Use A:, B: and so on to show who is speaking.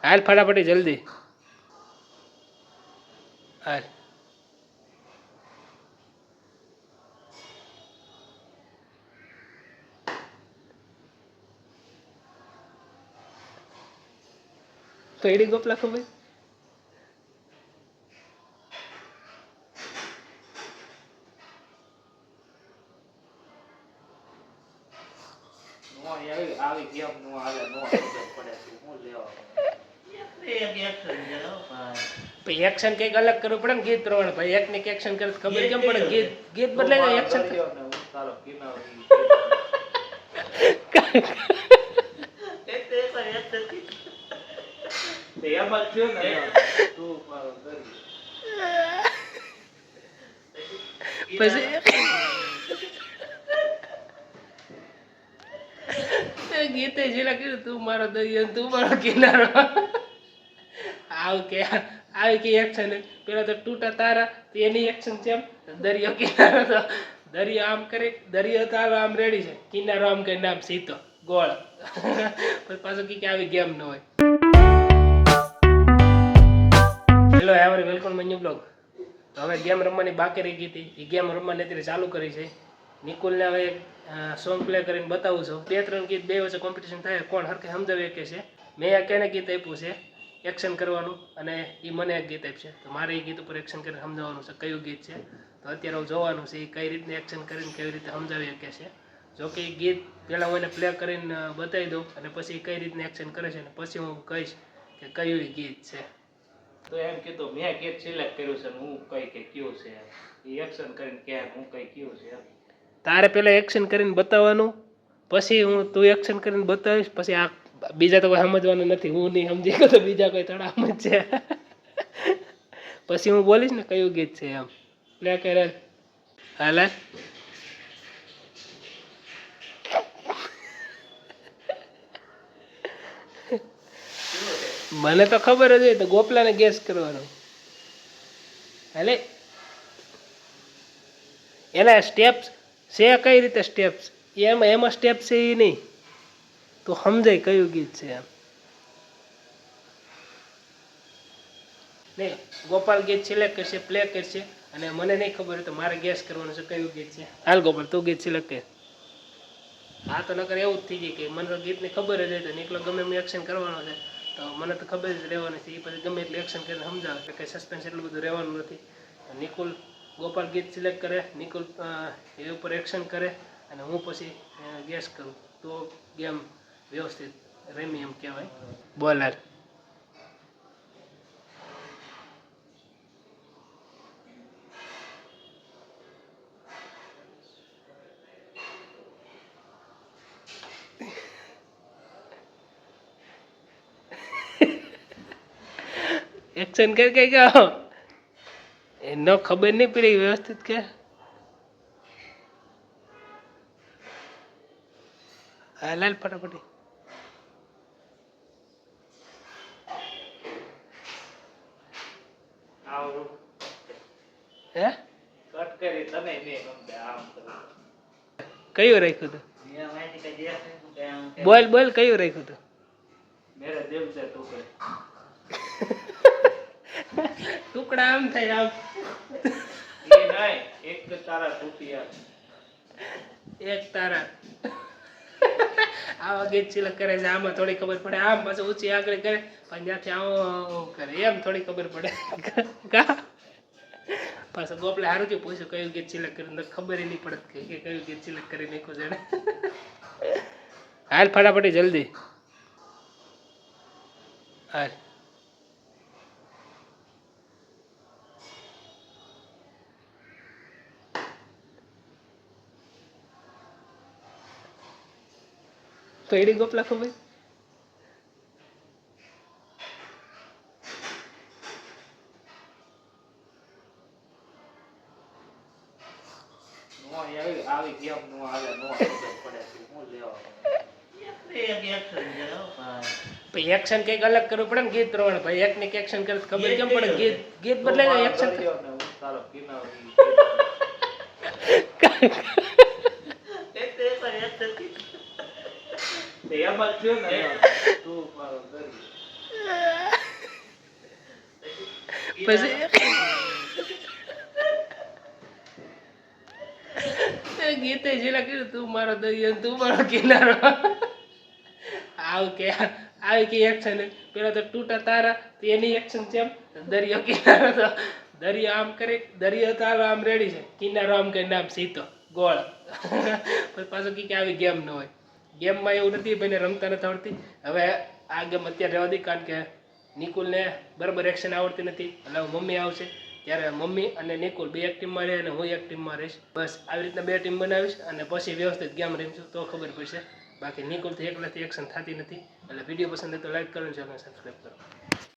A: હાલ ફટાફટી જલ્દી હાલ. તો એડી ગોપલા ખબર એક્શન કઈક અલગ કરવું પડે ને ગીત પ્રમાણે ભાઈ એક ને એક્શન કરે ખબર કેમ પડે ગીત ગીત બદલાય જાય એક્શન પછી ગીતે જેલા કીધું તું મારો દરિયો તું મારો કિનારો આવી કે એક્શન પેલા તો તૂટા તારા એની એક્શન છે દરિયો કિનારો તો દરિયો આમ કરી દરિયો તો આમ રેડી છે કિનારો આમ કરીને આમ સીધો ગોળ પછી પાછું કે આવી ગેમ ન હોય. Hello every welcome my new blog. તો હવે ગેમ રમવાની બાકી રહી ગઈ હતી એ ગેમ રમવાની અત્યારે ચાલુ કરી છે. નિકુલને હવે સોંગ પ્લે કરીને બતાવું છું. 2-3 ગીત બે વચ્ચે કોમ્પિટિશન થાય કોણ હરખે સમજાવે કે છે. મેં આ કેને ગીત આપ્યું છે એક્શન કરવાનું અને એ મને એક ગીત આપશે તો મારે એ ગીત ઉપર એક્શન કરીને સમજાવવાનું છે કયું ગીત છે. તો અત્યારે હું જોવાનું છે એ કઈ રીતને એક્શન કરીને કેવી રીતે સમજાવી શકે છે. જો કે એ ગીત પહેલાં હું એને પ્લે કરીને બતાવી દઉં અને પછી કઈ રીતને એક્શન કરે છે અને પછી હું કહીશ કે કયું એ ગીત છે. તો એમ કીધું મેં ગીત સિલેક્ટ કર્યું છે હું કઈ કે કયું છે એ એક્શન કરીને કે હું કઈ કયું છે. તારે પહેલાં એક્શન કરીને બતાવવાનું પછી હું તું એક્શન કરીને બતાવીશ પછી આ બીજા તો કોઈ સમજવાનું નથી હું નહીં સમજી ગયો તો બીજા કોઈ થોડા સમજ છે પછી હું બોલીશ ને કયું ગીત છે એમ પ્લે કરે હાલે. મને તો ખબર જ હોય તો ગોપલાને ગેસ કરવાનો હાલે. એના સ્ટેપ્સ છે કઈ રીતે સ્ટેપ્સ એમાં સ્ટેપ છે એ નહીં તો સમજાય કયું ગીત છે એમ નહીં. ગોપાલ ગીત સિલેક્ટ કરશે પ્લે કરશે અને મને નહીં ખબર હોય તો મારે ગેસ કરવાનું છે કયું ગીત છે. હાલ ગોપાલ તું ગીત સિલેક્ટ કર. હા તો નકર એવું જ થઈ જાય કે મને તો ગીતની ખબર જ હોય તો નીકળો ગમે એમ એક્શન કરવાનો છે તો મને તો ખબર જ રહેવાની છે એ પછી ગમે એટલું એક્શન કરીને સમજાવે કે કંઈ સસ્પેન્સ એટલું બધું રહેવાનું નથી. નિકુલ ગોપાલ ગીત સિલેક્ટ કરે નિકુલ એ ઉપર એક્શન કરે અને હું પછી ગેસ કરું તો ગેમ વ્યવસ્થિત રમી એમ કહેવાય. બોલ હાલ. એક્શન કર કઈ ગયો એનો ખબર નહીં પડી વ્યવસ્થિત કે હાલ ફટાફટી. હે કટ કરી તને કયું રાખ્યું હતું બોલ બોલ કયું રાખ્યું હતું. મેરા દિલ સે ટુકડા આમ થાય આમ એક તારા તૂટ્યા એક તારા આવા ગીત સિલેક્ટ કરે છે આમાં થોડી ખબર પડે આમ પાછું ઊંચી આગળ કરે પણ જ્યાંથી આવો કરે એમ થોડી ખબર પડે પાછું ગોપલે સારું થયું પૂછ્યું કયું ગીત સિલેક્ટ કરીને ખબર નહીં પડે કે કયું ગીત સિલેક્ટ કરી નાખ્યું છે. હાલ ફટાફટી જલ્દી હાલ. તો એડી ગોપલા ખબર આવી ગેમ નો આવે નો પડે હું લેવા એક્શન કઈક અલગ કરવું પડે ને ગીત પ્રમાણે ભાઈ એક ને એક્શન કરે ખબર કેમ પડે ગીત ગીત બદલાય જાય એક્શન ચાલો કિનારો એમાં થયો ને તું મારો દરિયો પછી ગીતે જેલા કીધું તું મારો દરિયો તું મારો કિનારો આવી કે એક્શન પેલા તો તૂટા તારા તો એની એક્શન છે એમ દરિયો કિનારો તો દરિયો આમ કરી દરિયો તો આમ રેડી છે કિનારો આમ કરીને આમ સીધો ગોળ પછી પાછું કે આવી ગેમ ન હોય ગેમમાં એવું નથી ભાઈને રમતા નથી આવડતી હવે આ ગેમ અત્યારે રહેવા દી કારણ કે નિકુલને બરાબર એક્શન આવડતી નથી એટલે મમ્મી આવશે ત્યારે મમ્મી અને નિકુલ બે એક ટીમમાં રહે અને હું એક ટીમમાં રહીશ બસ આવી રીતના બે ટીમ બનાવીશ અને પછી વ્યવસ્થિત ગેમ રમીશું તો ખબર પડશે બાકી નિકુલથી એકલાથી એક્શન થતી નથી એટલે વિડીયો પસંદ હોય તો લાઈક કરો અને ચેનલ સબસ્ક્રાઈબ કરો